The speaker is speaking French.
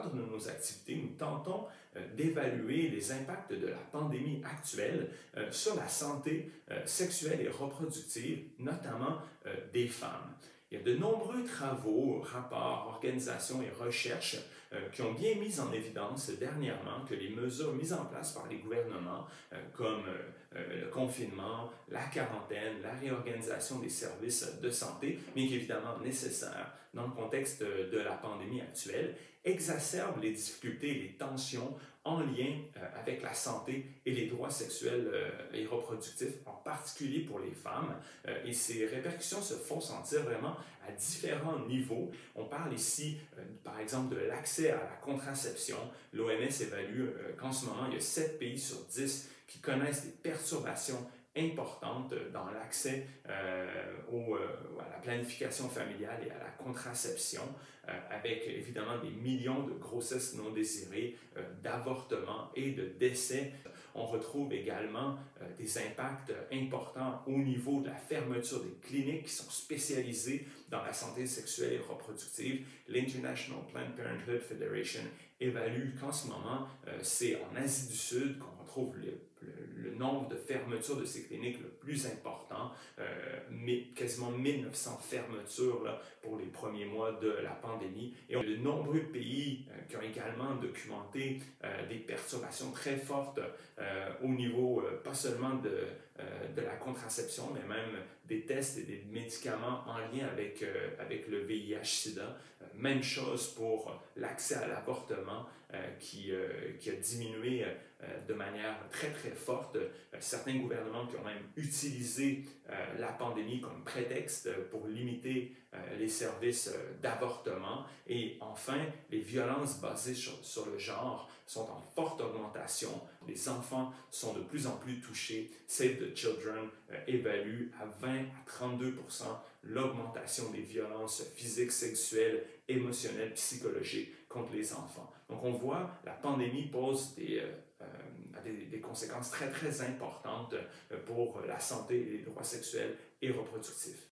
cadre de nos activités, nous tentons d'évaluer les impacts de la pandémie actuelle sur la santé sexuelle et reproductive, notamment des femmes. Il y a de nombreux travaux, rapports, organisations et recherches qui ont bien mis en évidence dernièrement que les mesures mises en place par les gouvernements, comme le confinement, la quarantaine, la réorganisation des services de santé, bien qu'évidemment nécessaires dans le contexte de la pandémie actuelle, exacerbent les difficultés et les tensions en lien avec la santé et les droits sexuels et reproductifs, en particulier pour les femmes. Et ces répercussions se font sentir vraiment à différents niveaux. On parle ici, par exemple, de l'accès à la contraception. L'OMS évalue qu'en ce moment, il y a 7 pays sur 10 qui connaissent des perturbations importante dans l'accès à la planification familiale et à la contraception, avec évidemment des millions de grossesses non désirées, d'avortements et de décès. On retrouve également des impacts importants au niveau de la fermeture des cliniques qui sont spécialisées dans la santé sexuelle et reproductive. L'International Planned Parenthood Federation évalue qu'en ce moment, c'est en Asie du Sud qu'on retrouve le nombre de fermetures de ces cliniques le plus important, mais quasiment 1900 fermetures là, pour les premiers mois de la pandémie. Et on a de nombreux pays qui ont également documenté des perturbations très fortes au niveau pas seulement de la contraception, mais même des tests et des médicaments en lien avec le VIH-Sida. Même chose pour l'accès à l'avortement qui a diminué de manière très très forte. Certains gouvernements qui ont même utilisé la pandémie comme prétexte pour limiter les services d'avortement. Et enfin, les violences basées sur le genre sont en forte augmentation. Les enfants sont de plus en plus touchés. Save the Children évalue à 20 à 32% l'augmentation des violences physiques, sexuelles, émotionnelles, psychologiques contre les enfants. Donc on voit, la pandémie pose des conséquences très très importantes pour la santé et les droits sexuels et reproductifs.